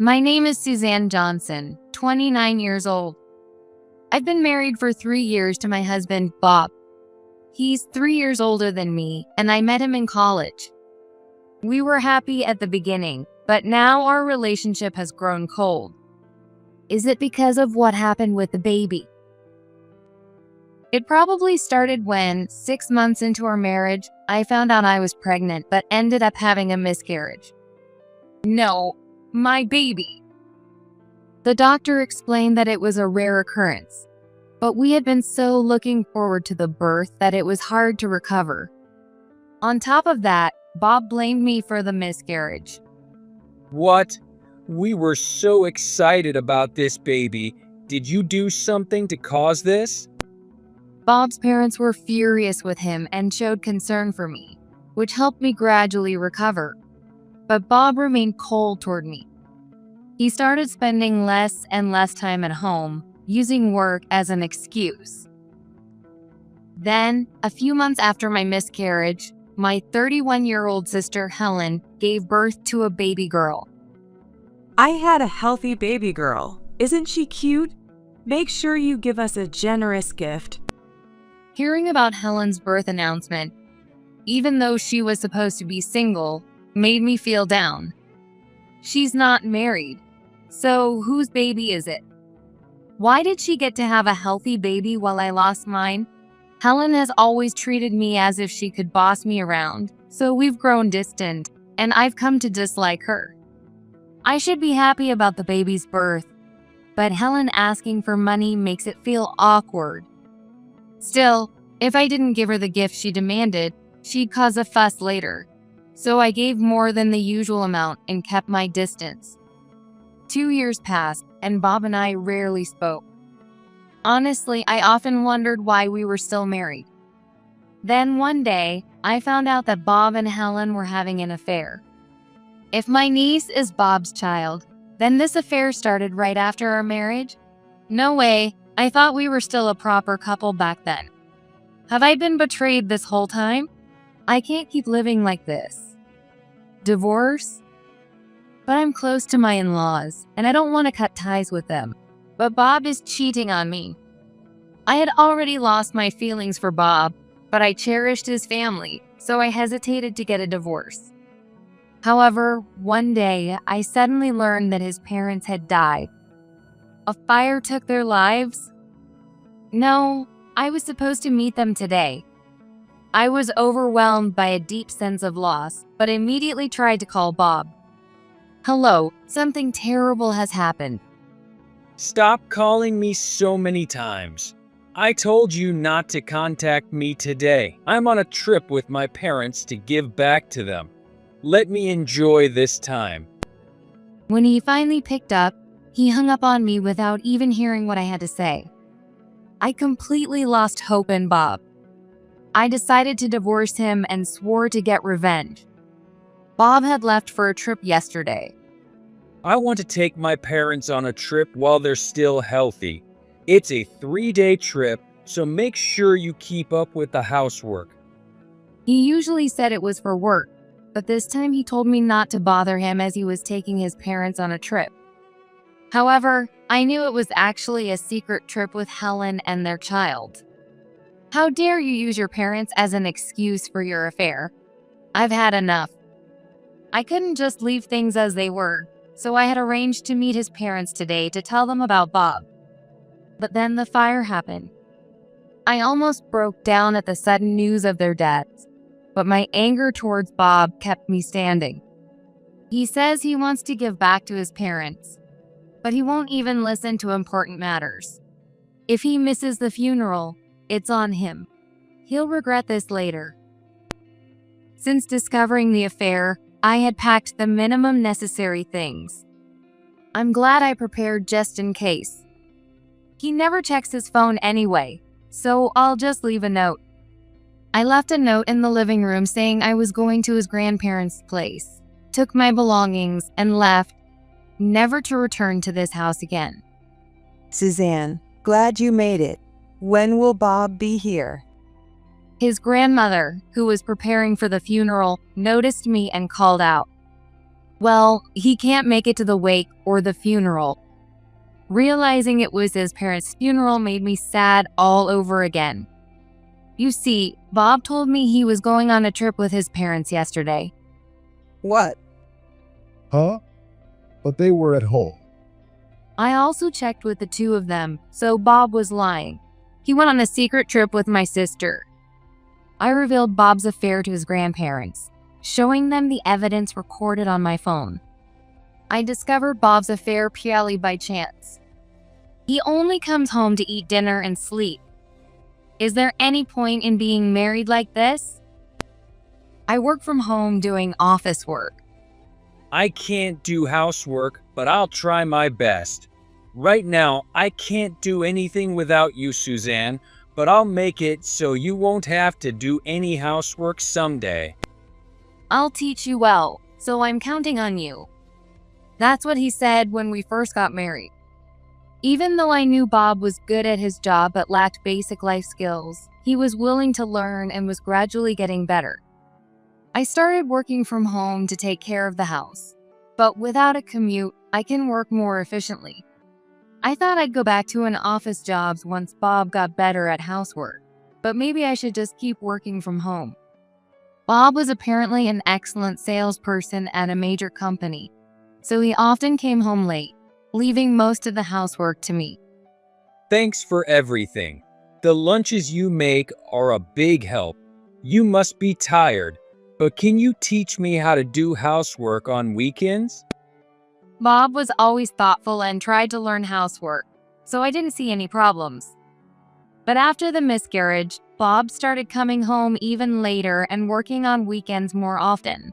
My name is Suzanne Johnson, 29 years old. I've been married for 3 years to my husband, Bob. He's 3 years older than me, and I met him in college. We were happy at the beginning, but now our relationship has grown cold. Is it because of what happened with the baby? It probably started when, 6 months into our marriage, I found out I was pregnant but ended up having a miscarriage. No, my baby. The doctor explained that it was a rare occurrence, but we had been so looking forward to the birth that it was hard to recover. On top of that, Bob blamed me for the miscarriage. What? We were so excited about this baby. Did you do something to cause this? Bob's parents were furious with him and showed concern for me, which helped me gradually recover. But Bob remained cold toward me. He started spending less and less time at home, using work as an excuse. Then, a few months after my miscarriage, my 31-year-old sister Helen gave birth to a baby girl. I had a healthy baby girl. Isn't she cute? Make sure you give us a generous gift. Hearing about Helen's birth announcement, even though she was supposed to be single, made me feel down. She's not married, so whose baby is it? Why did she get to have a healthy baby while I lost mine? Helen has always treated me as if she could boss me around, so we've grown distant, and I've come to dislike her. I should be happy about the baby's birth, but Helen asking for money makes it feel awkward. Still, if I didn't give her the gift she demanded, she'd cause a fuss later. So I gave more than the usual amount and kept my distance. 2 years passed, and Bob and I rarely spoke. Honestly, I often wondered why we were still married. Then one day, I found out that Bob and Helen were having an affair. If my niece is Bob's child, then this affair started right after our marriage? No way. I thought we were still a proper couple back then. Have I been betrayed this whole time? I can't keep living like this. Divorce? But I'm close to my in-laws, and I don't want to cut ties with them. But Bob is cheating on me. I had already lost my feelings for Bob, but I cherished his family, so I hesitated to get a divorce. However, one day, I suddenly learned that his parents had died. A fire took their lives? No, I was supposed to meet them today. I was overwhelmed by a deep sense of loss, but immediately tried to call Bob. Hello, something terrible has happened. Stop calling me so many times. I told you not to contact me today. I'm on a trip with my parents to give back to them. Let me enjoy this time. When he finally picked up, he hung up on me without even hearing what I had to say. I completely lost hope in Bob. I decided to divorce him and swore to get revenge. Bob had left for a trip yesterday. I want to take my parents on a trip while they're still healthy. It's a 3-day trip, so make sure you keep up with the housework. He usually said it was for work, but this time he told me not to bother him as he was taking his parents on a trip. However, I knew it was actually a secret trip with Helen and their child. How dare you use your parents as an excuse for your affair? I've had enough. I couldn't just leave things as they were, so I had arranged to meet his parents today to tell them about Bob. But then the fire happened. I almost broke down at the sudden news of their deaths, but my anger towards Bob kept me standing. He says he wants to give back to his parents, but he won't even listen to important matters. If he misses the funeral, it's on him. He'll regret this later. Since discovering the affair, I had packed the minimum necessary things. I'm glad I prepared just in case. He never checks his phone anyway, so I'll just leave a note. I left a note in the living room saying I was going to his grandparents' place, took my belongings, and left, never to return to this house again. Suzanne, glad you made it. When will Bob be here? His grandmother, who was preparing for the funeral, noticed me and called out. Well, he can't make it to the wake or the funeral. Realizing it was his parents' funeral made me sad all over again. You see, Bob told me he was going on a trip with his parents yesterday. What? Huh? But they were at home. I also checked with the two of them, so Bob was lying. He went on a secret trip with my sister. I revealed Bob's affair to his grandparents, showing them the evidence recorded on my phone. I discovered Bob's affair purely by chance. He only comes home to eat dinner and sleep. Is there any point in being married like this? I work from home doing office work. I can't do housework, but I'll try my best. Right now, I can't do anything without you, Suzanne, but I'll make it so you won't have to do any housework someday. I'll teach you well, so I'm counting on you. That's what he said when we first got married. Even though I knew Bob was good at his job but lacked basic life skills, he was willing to learn and was gradually getting better. I started working from home to take care of the house, but without a commute, I can work more efficiently. I thought I'd go back to an office job once Bob got better at housework, but maybe I should just keep working from home. Bob was apparently an excellent salesperson at a major company, so he often came home late, leaving most of the housework to me. Thanks for everything. The lunches you make are a big help. You must be tired, but can you teach me how to do housework on weekends? Bob was always thoughtful and tried to learn housework, so I didn't see any problems. But after the miscarriage, Bob started coming home even later and working on weekends more often.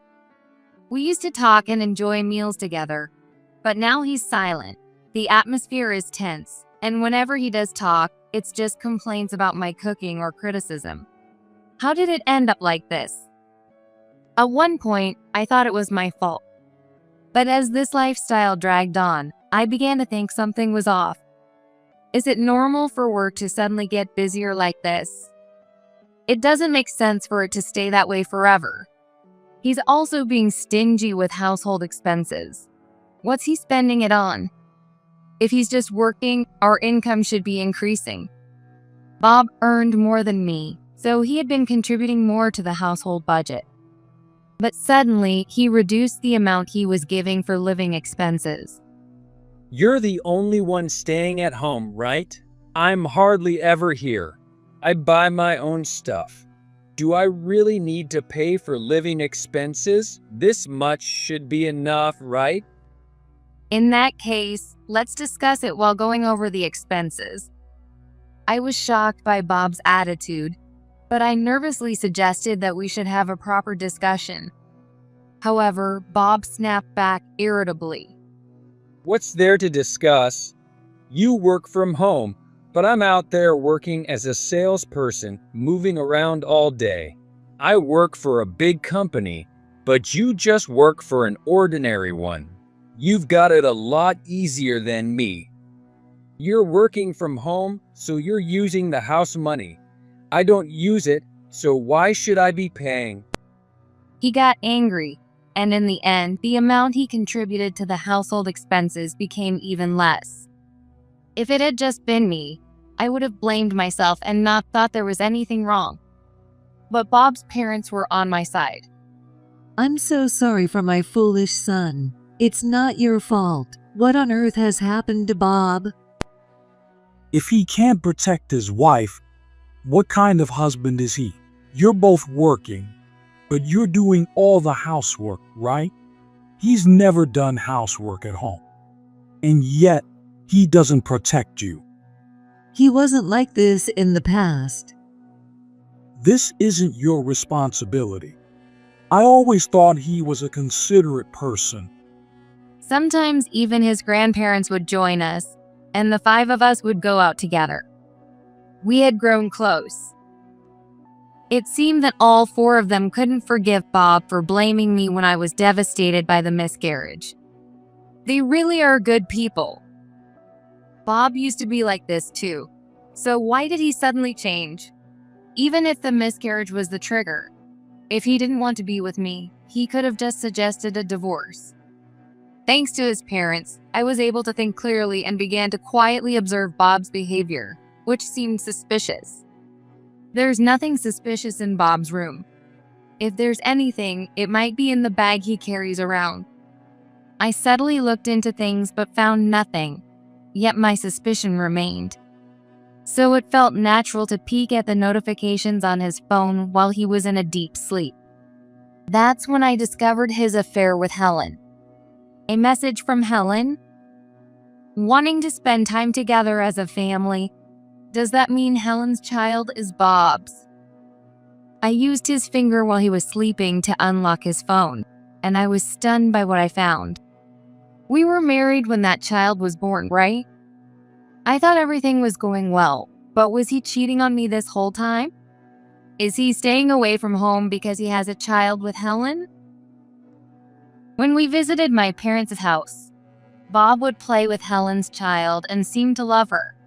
We used to talk and enjoy meals together, but now he's silent. The atmosphere is tense, and whenever he does talk, it's just complaints about my cooking or criticism. How did it end up like this? At one point, I thought it was my fault. But as this lifestyle dragged on, I began to think something was off. Is it normal for work to suddenly get busier like this? It doesn't make sense for it to stay that way forever. He's also being stingy with household expenses. What's he spending it on? If he's just working, our income should be increasing. Bob earned more than me, so he had been contributing more to the household budget. But suddenly, he reduced the amount he was giving for living expenses. You're the only one staying at home, right? I'm hardly ever here. I buy my own stuff. Do I really need to pay for living expenses? This much should be enough, right? In that case, let's discuss it while going over the expenses. I was shocked by Bob's attitude, but I nervously suggested that we should have a proper discussion. However, Bob snapped back irritably. What's there to discuss? You work from home, but I'm out there working as a salesperson, moving around all day. I work for a big company, but you just work for an ordinary one. You've got it a lot easier than me. You're working from home, so you're using the house money. I don't use it, so why should I be paying? He got angry, and in the end, the amount he contributed to the household expenses became even less. If it had just been me, I would have blamed myself and not thought there was anything wrong. But Bob's parents were on my side. I'm so sorry for my foolish son. It's not your fault. What on earth has happened to Bob? If he can't protect his wife, what kind of husband is he? You're both working, but you're doing all the housework, right? He's never done housework at home. And yet, he doesn't protect you. He wasn't like this in the past. This isn't your responsibility. I always thought he was a considerate person. Sometimes even his grandparents would join us, and the 5 of us would go out together. We had grown close. It seemed that all 4 of them couldn't forgive Bob for blaming me when I was devastated by the miscarriage. They really are good people. Bob used to be like this too, so why did he suddenly change? Even if the miscarriage was the trigger, if he didn't want to be with me, he could have just suggested a divorce. Thanks to his parents, I was able to think clearly and began to quietly observe Bob's behavior, which seemed suspicious. There's nothing suspicious in Bob's room. If there's anything, it might be in the bag he carries around. I subtly looked into things but found nothing, yet my suspicion remained. So it felt natural to peek at the notifications on his phone while he was in a deep sleep. That's when I discovered his affair with Helen. A message from Helen? Wanting to spend time together as a family. Does that mean Helen's child is Bob's? I used his finger while he was sleeping to unlock his phone, and I was stunned by what I found. We were married when that child was born, right? I thought everything was going well, but was he cheating on me this whole time? Is he staying away from home because he has a child with Helen? When we visited my parents' house, Bob would play with Helen's child and seemed to love her.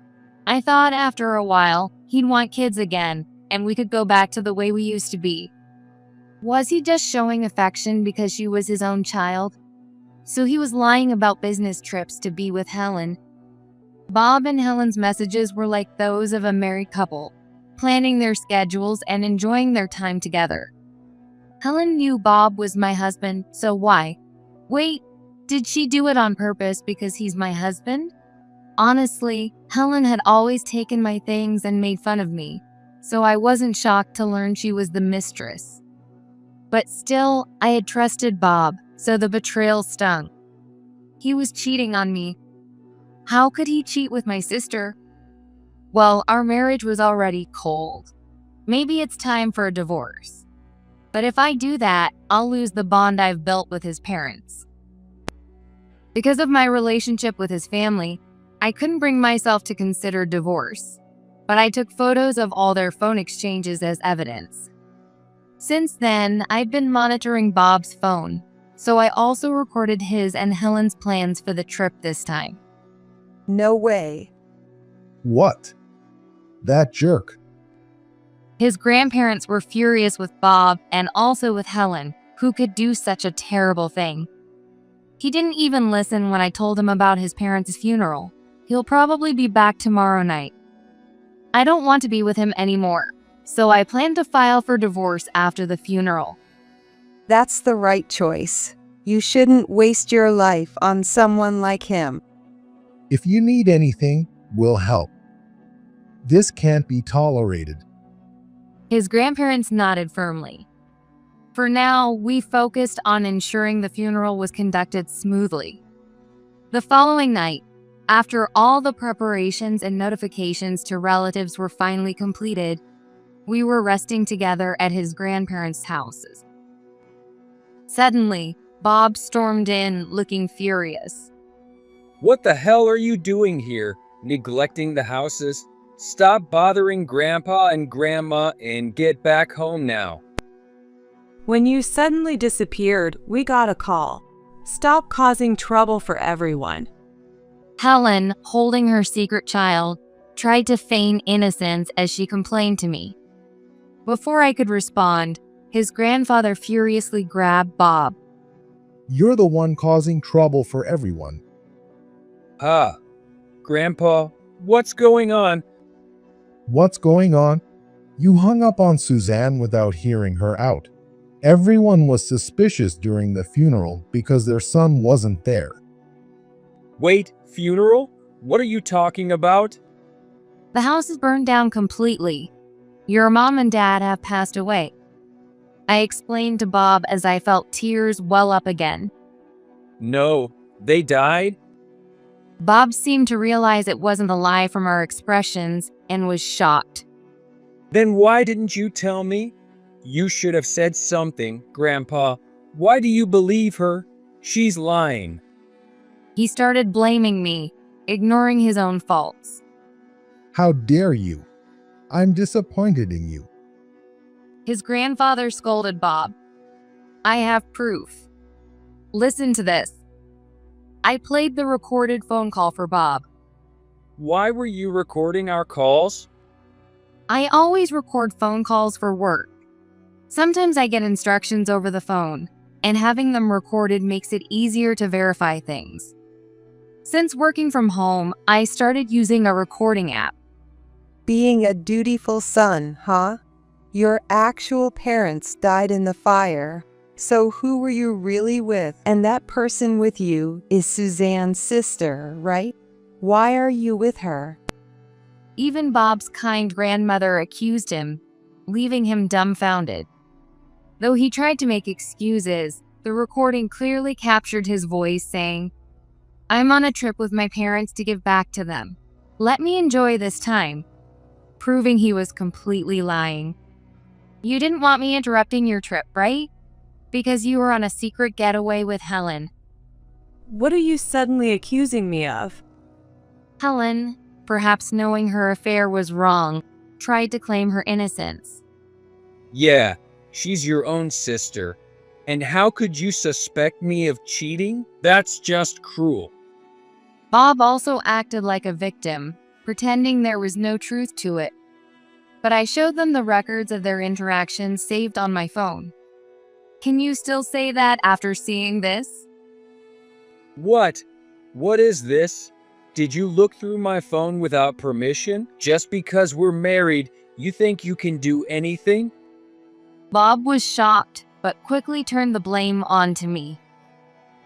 I thought after a while, he'd want kids again, and we could go back to the way we used to be. Was he just showing affection because she was his own child? So he was lying about business trips to be with Helen. Bob and Helen's messages were like those of a married couple, planning their schedules and enjoying their time together. Helen knew Bob was my husband, so why? Wait, did she do it on purpose because he's my husband? Honestly, Helen had always taken my things and made fun of me, so I wasn't shocked to learn she was the mistress. But still, I had trusted Bob, so the betrayal stung. He was cheating on me. How could he cheat with my sister? Well, our marriage was already cold. Maybe it's time for a divorce. But if I do that, I'll lose the bond I've built with his parents. Because of my relationship with his family, I couldn't bring myself to consider divorce, but I took photos of all their phone exchanges as evidence. Since then, I've been monitoring Bob's phone, so I also recorded his and Helen's plans for the trip this time. No way. What? That jerk. His grandparents were furious with Bob and also with Helen, who could do such a terrible thing. He didn't even listen when I told him about his parents' funeral. He'll probably be back tomorrow night. I don't want to be with him anymore, so I plan to file for divorce after the funeral. That's the right choice. You shouldn't waste your life on someone like him. If you need anything, we'll help. This can't be tolerated. His grandparents nodded firmly. For now, we focused on ensuring the funeral was conducted smoothly. The following night, after all the preparations and notifications to relatives were finally completed, we were resting together at his grandparents' houses. Suddenly, Bob stormed in, looking furious. What the hell are you doing here? Neglecting the houses? Stop bothering Grandpa and Grandma and get back home now. When you suddenly disappeared, we got a call. Stop causing trouble for everyone. Helen, holding her secret child, tried to feign innocence as she complained to me. Before I could respond, his grandfather furiously grabbed Bob. You're the one causing trouble for everyone. Grandpa, what's going on? What's going on? You hung up on Suzanne without hearing her out. Everyone was suspicious during the funeral because their son wasn't there. Wait, funeral? What are you talking about? The house is burned down completely. Your mom and dad have passed away. I explained to Bob as I felt tears well up again. No, they died? Bob seemed to realize it wasn't a lie from our expressions and was shocked. Then why didn't you tell me? You should have said something, Grandpa. Why do you believe her? She's lying. He started blaming me, ignoring his own faults. How dare you? I'm disappointed in you. His grandfather scolded Bob. I have proof. Listen to this. I played the recorded phone call for Bob. Why were you recording our calls? I always record phone calls for work. Sometimes I get instructions over the phone. and having them recorded makes it easier to verify things. Since working from home, I started using a recording app. Being a dutiful son, huh? Your actual parents died in the fire. So who were you really with? And that person with you is Suzanne's sister, right? Why are you with her? Even Bob's kind grandmother accused him, leaving him dumbfounded. Though he tried to make excuses, the recording clearly captured his voice saying, "I'm on a trip with my parents to give back to them. Let me enjoy this time," proving he was completely lying. "You didn't want me interrupting your trip, right? Because you were on a secret getaway with Helen." What are you suddenly accusing me of? Helen, perhaps knowing her affair was wrong, tried to claim her innocence. Yeah, she's your own sister. And how could you suspect me of cheating? That's just cruel. Bob also acted like a victim, pretending there was no truth to it. But I showed them the records of their interactions saved on my phone. Can you still say that after seeing this? What? What is this? Did you look through my phone without permission? Just because we're married, you think you can do anything? Bob was shocked, but quickly turned the blame on to me.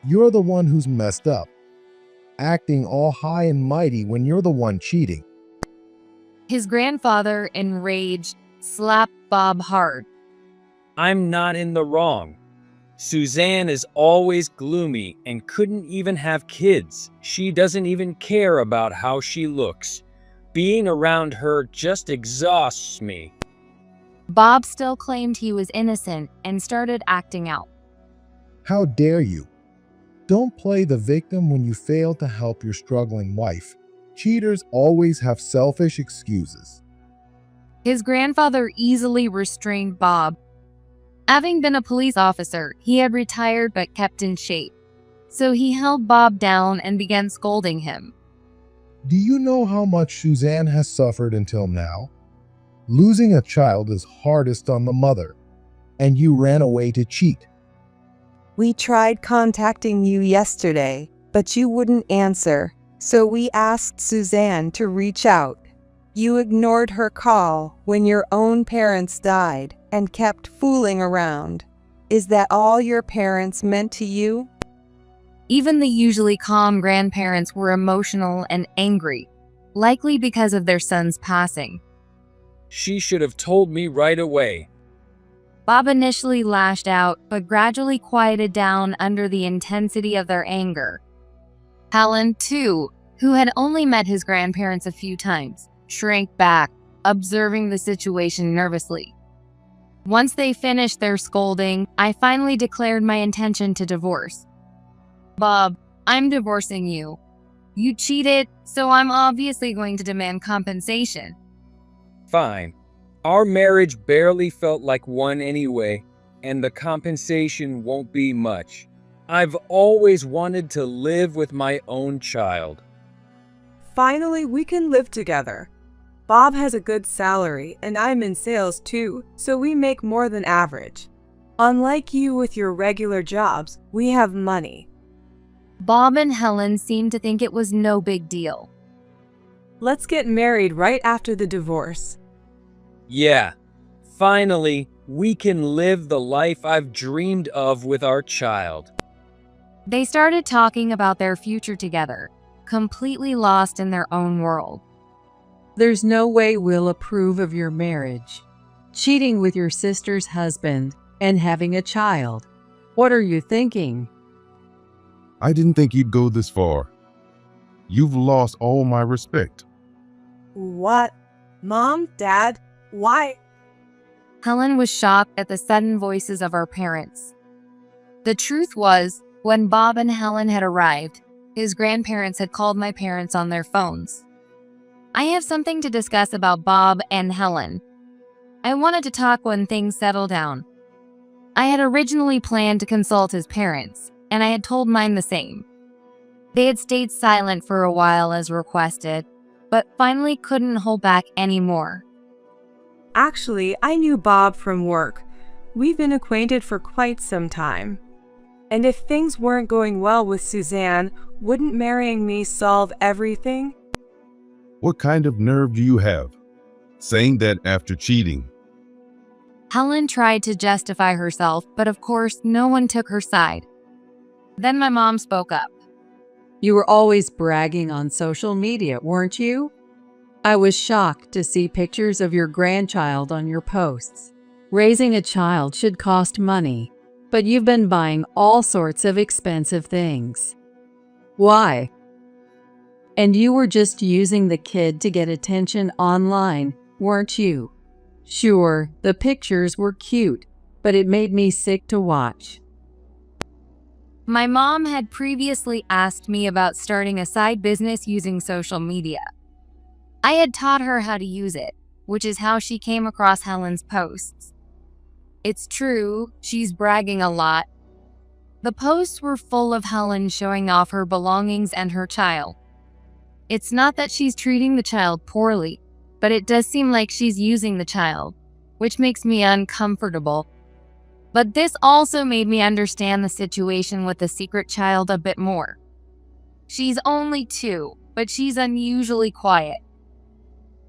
You're the one who's messed up, acting all high and mighty when you're the one cheating. His grandfather, enraged, slapped Bob hard. I'm not in the wrong. Suzanne is always gloomy and couldn't even have kids. She doesn't even care about how she looks. Being around her just exhausts me. Bob still claimed he was innocent and started acting out. How dare you? Don't play the victim when you fail to help your struggling wife. Cheaters always have selfish excuses. His grandfather easily restrained Bob. Having been a police officer, he had retired but kept in shape. So he held Bob down and began scolding him. Do you know how much Suzanne has suffered until now? Losing a child is hardest on the mother, and you ran away to cheat. We tried contacting you yesterday, but you wouldn't answer, so we asked Suzanne to reach out. You ignored her call when your own parents died and kept fooling around. Is that all your parents meant to you? Even the usually calm grandparents were emotional and angry, likely because of their son's passing. She should have told me right away. Bob initially lashed out, but gradually quieted down under the intensity of their anger. Helen, too, who had only met his grandparents a few times, shrank back, observing the situation nervously. Once they finished their scolding, I finally declared my intention to divorce. "Bob, I'm divorcing you. You cheated, so I'm obviously going to demand compensation." Fine. Our marriage barely felt like one anyway, and the compensation won't be much. I've always wanted to live with my own child. Finally, we can live together. Bob has a good salary, and I'm in sales too, so we make more than average. Unlike you with your regular jobs, we have money. Bob and Helen seemed to think it was no big deal. Let's get married right after the divorce. Yeah, finally, we can live the life I've dreamed of with our child. They started talking about their future together, completely lost in their own world. There's no way we'll approve of your marriage. Cheating with your sister's husband and having a child. What are you thinking? I didn't think you'd go this far. You've lost all my respect. What? Mom? Dad? Why? Helen was shocked at the sudden voices of her parents. The truth was, when Bob and Helen had arrived, his grandparents had called my parents on their phones. I have something to discuss about Bob and Helen. I wanted to talk when things settled down. I had originally planned to consult his parents, and I had told mine the same. They had stayed silent for a while as requested, but finally couldn't hold back anymore. Actually, I knew Bob from work. We've been acquainted for quite some time. And if things weren't going well with Suzanne, wouldn't marrying me solve everything? What kind of nerve do you have? Saying that after cheating. Helen tried to justify herself, but of course, no one took her side. Then my mom spoke up. You were always bragging on social media, weren't you? I was shocked to see pictures of your grandchild on your posts. Raising a child should cost money, but you've been buying all sorts of expensive things. Why? And you were just using the kid to get attention online, weren't you? Sure, the pictures were cute, but it made me sick to watch. My mom had previously asked me about starting a side business using social media. I had taught her how to use it, which is how she came across Helen's posts. It's true, she's bragging a lot. The posts were full of Helen showing off her belongings and her child. It's not that she's treating the child poorly, but it does seem like she's using the child, which makes me uncomfortable. But this also made me understand the situation with the secret child a bit more. She's only 2, but she's unusually quiet.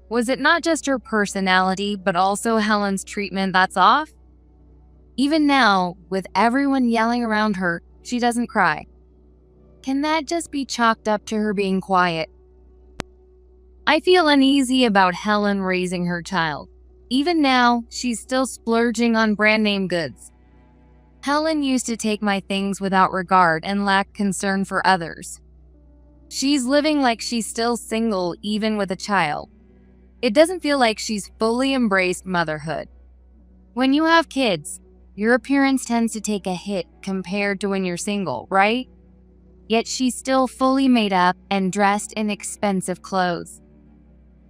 Was it not just her personality, but also Helen's treatment that's off? Even now, with everyone yelling around her, she doesn't cry. Can that just be chalked up to her being quiet? I feel uneasy about Helen raising her child. Even now, she's still splurging on brand name goods. Helen used to take my things without regard and lack concern for others. She's living like she's still single even with a child. It doesn't feel like she's fully embraced motherhood. When you have kids, your appearance tends to take a hit compared to when you're single, right? Yet she's still fully made up and dressed in expensive clothes.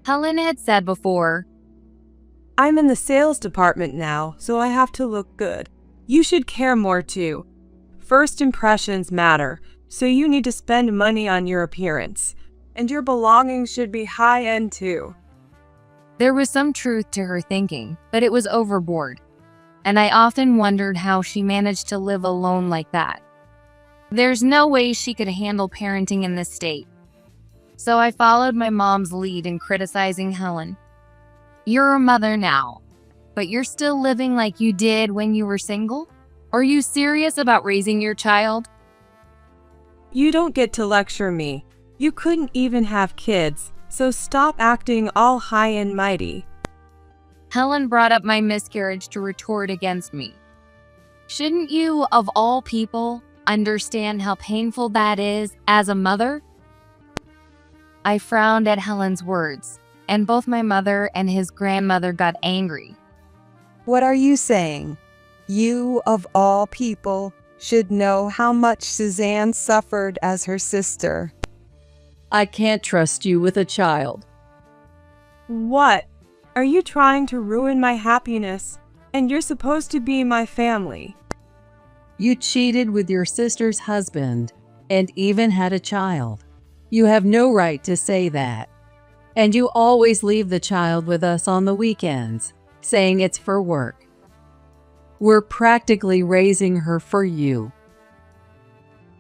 Helen had said before, I'm in the sales department now, so I have to look good. You should care more too. First impressions matter, so you need to spend money on your appearance. And your belongings should be high-end too. There was some truth to her thinking, but it was overboard. And I often wondered how she managed to live alone like that. There's no way she could handle parenting in this state. So I followed my mom's lead in criticizing Helen. You're a mother now, but you're still living like you did when you were single? Are you serious about raising your child? You don't get to lecture me. You couldn't even have kids, so stop acting all high and mighty. Helen brought up my miscarriage to retort against me. Shouldn't you, of all people, understand how painful that is as a mother? I frowned at Helen's words, and both my mother and his grandmother got angry. What are you saying? You, of all people, should know how much Suzanne suffered as her sister. I can't trust you with a child. What? Are you trying to ruin my happiness? And you're supposed to be my family. You cheated with your sister's husband and even had a child. You have no right to say that. And you always leave the child with us on the weekends, saying it's for work. We're practically raising her for you.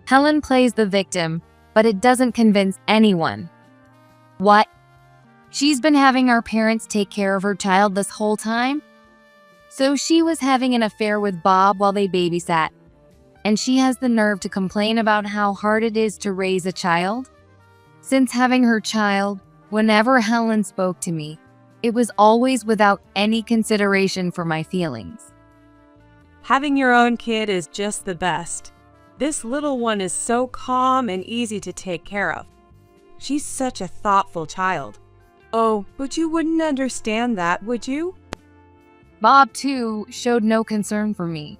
Helen plays the victim, but it doesn't convince anyone. What? She's been having our parents take care of her child this whole time? So she was having an affair with Bob while they babysat, and she has the nerve to complain about how hard it is to raise a child? Since having her child, whenever Helen spoke to me, it was always without any consideration for my feelings. Having your own kid is just the best. This little one is so calm and easy to take care of. She's such a thoughtful child. Oh, but you wouldn't understand that, would you? Bob, too, showed no concern for me.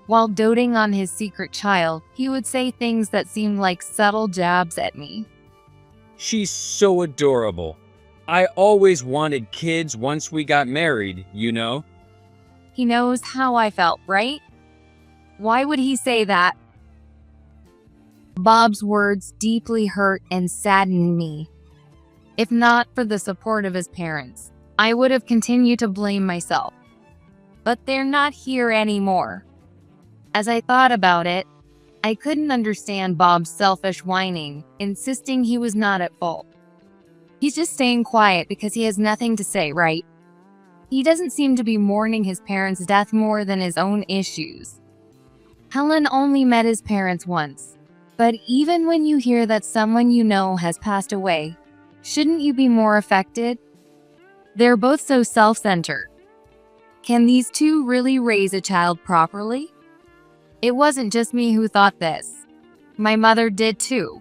While doting on his secret child, he would say things that seemed like subtle jabs at me. She's so adorable. I always wanted kids once we got married, you know? He knows how I felt, right? Why would he say that? Bob's words deeply hurt and saddened me. If not for the support of his parents, I would have continued to blame myself. But they're not here anymore. As I thought about it, I couldn't understand Bob's selfish whining, insisting he was not at fault. He's just staying quiet because he has nothing to say, right? He doesn't seem to be mourning his parents' death more than his own issues. Helen only met his parents once, but even when you hear that someone you know has passed away, shouldn't you be more affected? They're both so self-centered. Can these two really raise a child properly? It wasn't just me who thought this. My mother did too.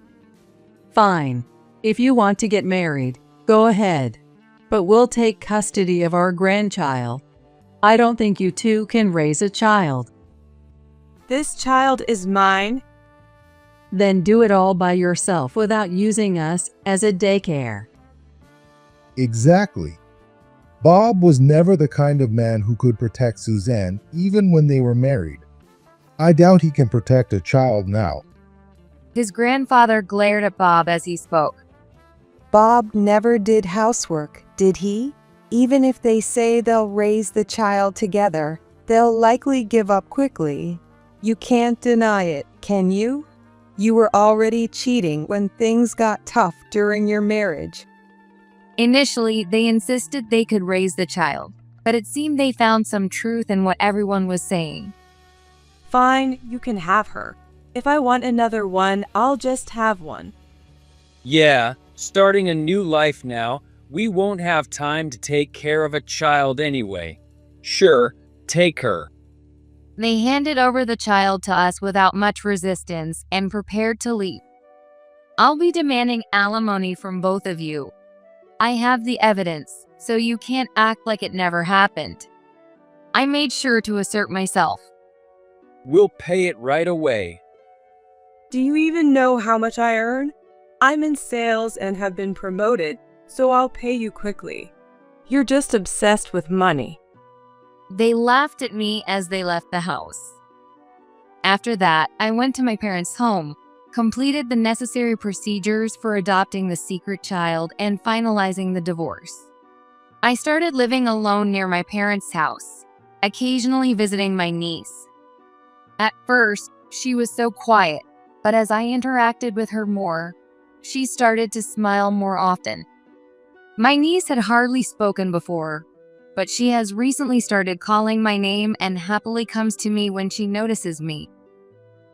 Fine. If you want to get married, go ahead. But we'll take custody of our grandchild. I don't think you two can raise a child. This child is mine. Then do it all by yourself without using us as a daycare. Exactly. Bob was never the kind of man who could protect Suzanne even when they were married. I doubt he can protect a child now. His grandfather glared at Bob as he spoke. Bob never did housework, did he? Even if they say they'll raise the child together, they'll likely give up quickly. You can't deny it, can you? You were already cheating when things got tough during your marriage. Initially, they insisted they could raise the child, but it seemed they found some truth in what everyone was saying. Fine, you can have her. If I want another one, I'll just have one. Yeah, starting a new life now, we won't have time to take care of a child anyway. Sure, take her. They handed over the child to us without much resistance and prepared to leave. I'll be demanding alimony from both of you. I have the evidence, so you can't act like it never happened. I made sure to assert myself. We'll pay it right away. Do you even know how much I earn? I'm in sales and have been promoted, so I'll pay you quickly. You're just obsessed with money. They laughed at me as they left the house. After that, I went to my parents' home, completed the necessary procedures for adopting the secret child, and finalizing the divorce. I started living alone near my parents' house, occasionally visiting my niece. At first, she was so quiet, but as I interacted with her more, she started to smile more often. My niece had hardly spoken before, but she has recently started calling my name and happily comes to me when she notices me.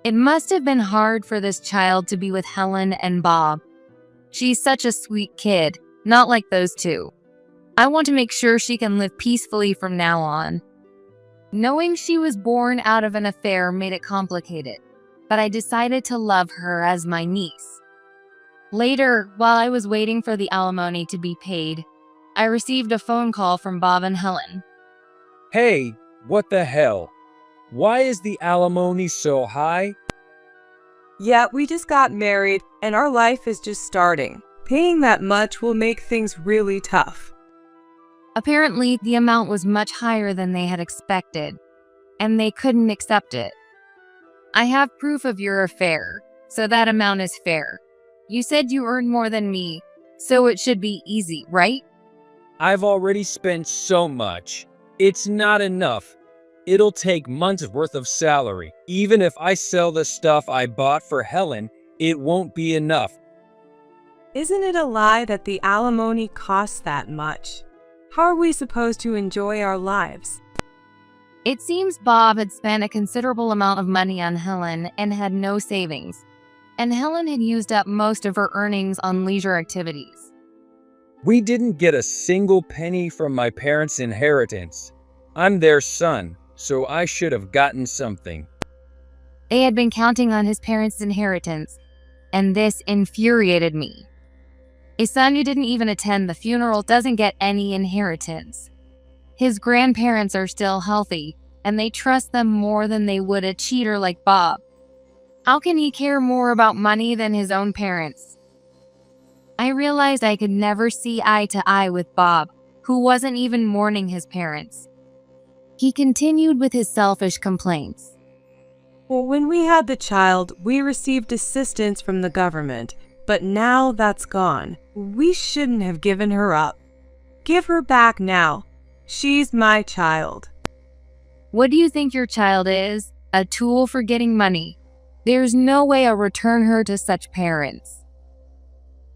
It must have been hard for this child to be with Helen and Bob. She's such a sweet kid, not like those two. I want to make sure she can live peacefully from now on. Knowing she was born out of an affair made it complicated, but I decided to love her as my niece. Later, while I was waiting for the alimony to be paid, I received a phone call from Bob and Helen. Hey, what the hell? Why is the alimony so high? Yeah, we just got married and our life is just starting. Paying that much will make things really tough. Apparently, the amount was much higher than they had expected, and they couldn't accept it. I have proof of your affair, so that amount is fair. You said you earned more than me, so it should be easy, right? I've already spent so much. It's not enough. It'll take months' worth of salary. Even if I sell the stuff I bought for Helen, it won't be enough. Isn't it a lie that the alimony costs that much? How are we supposed to enjoy our lives? It seems Bob had spent a considerable amount of money on Helen and had no savings, and Helen had used up most of her earnings on leisure activities. We didn't get a single penny from my parents' inheritance. I'm their son, so I should have gotten something. They had been counting on his parents' inheritance, and this infuriated me. A son who didn't even attend the funeral doesn't get any inheritance. His grandparents are still healthy, and they trust them more than they would a cheater like Bob. How can he care more about money than his own parents? I realized I could never see eye to eye with Bob, who wasn't even mourning his parents. He continued with his selfish complaints. Well, when we had the child, we received assistance from the government, but now that's gone. We shouldn't have given her up. Give her back now. She's my child. What do you think your child is? A tool for getting money? There's no way I'll return her to such parents.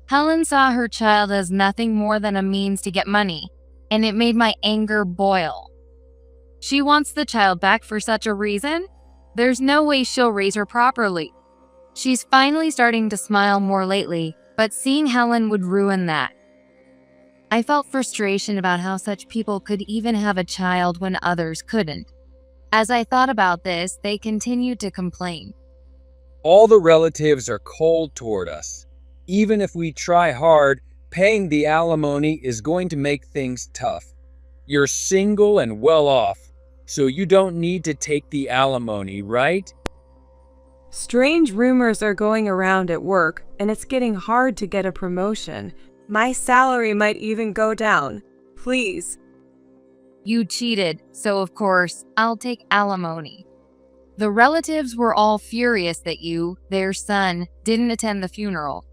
Helen saw her child as nothing more than a means to get money, and it made my anger boil. She wants the child back for such a reason? There's no way she'll raise her properly. She's finally starting to smile more lately, but seeing Helen would ruin that. I felt frustration about how such people could even have a child when others couldn't. As I thought about this, they continued to complain. All the relatives are cold toward us. Even if we try hard, paying the alimony is going to make things tough. You're single and well off, so you don't need to take the alimony, right? Strange rumors are going around at work, and it's getting hard to get a promotion. My salary might even go down. Please. You cheated, so of course, I'll take alimony. The relatives were all furious that you, their son, didn't attend the funeral.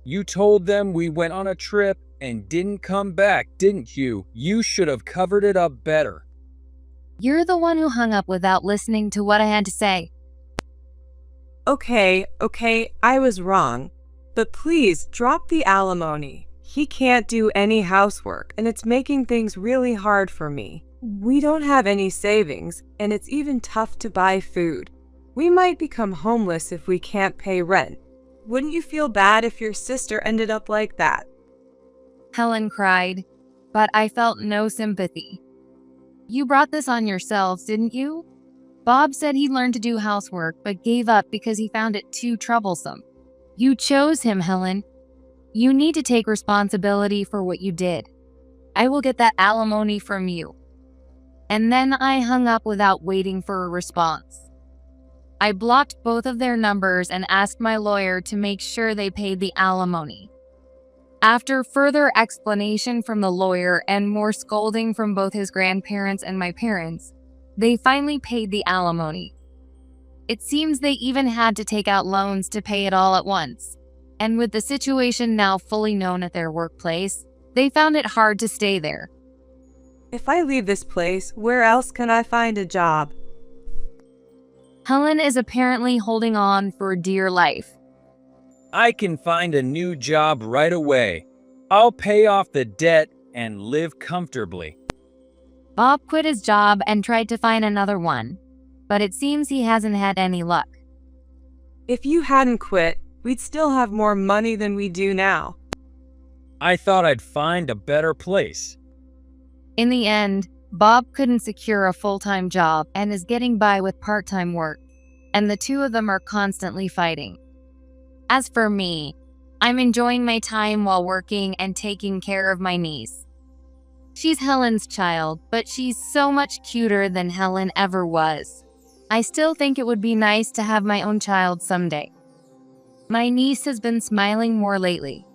You told them we went on a trip and didn't come back, didn't you? You should have covered it up better. You're the one who hung up without listening to what I had to say. Okay, I was wrong. But please, drop the alimony. He can't do any housework, and it's making things really hard for me. We don't have any savings, and it's even tough to buy food. We might become homeless if we can't pay rent. Wouldn't you feel bad if your sister ended up like that? Helen cried, but I felt no sympathy. You brought this on yourselves, didn't you? Bob said he learned to do housework, but gave up because he found it too troublesome. You chose him, Helen. You need to take responsibility for what you did. I will get that alimony from you. And then I hung up without waiting for a response. I blocked both of their numbers and asked my lawyer to make sure they paid the alimony. After further explanation from the lawyer and more scolding from both his grandparents and my parents, they finally paid the alimony. It seems they even had to take out loans to pay it all at once. And with the situation now fully known at their workplace, they found it hard to stay there. If I leave this place, where else can I find a job? Helen is apparently holding on for dear life. I can find a new job right away. I'll pay off the debt and live comfortably. Bob quit his job and tried to find another one, but it seems he hasn't had any luck. If you hadn't quit, we'd still have more money than we do now. I thought I'd find a better place. In the end, Bob couldn't secure a full-time job and is getting by with part-time work, and the two of them are constantly fighting. As for me, I'm enjoying my time while working and taking care of my niece. She's Helen's child, but she's so much cuter than Helen ever was. I still think it would be nice to have my own child someday. My niece has been smiling more lately.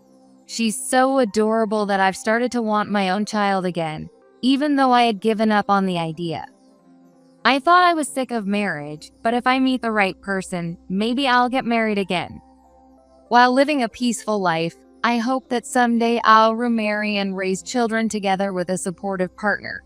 She's so adorable that I've started to want my own child again, even though I had given up on the idea. I thought I was sick of marriage, but if I meet the right person, maybe I'll get married again. While living a peaceful life, I hope that someday I'll remarry and raise children together with a supportive partner.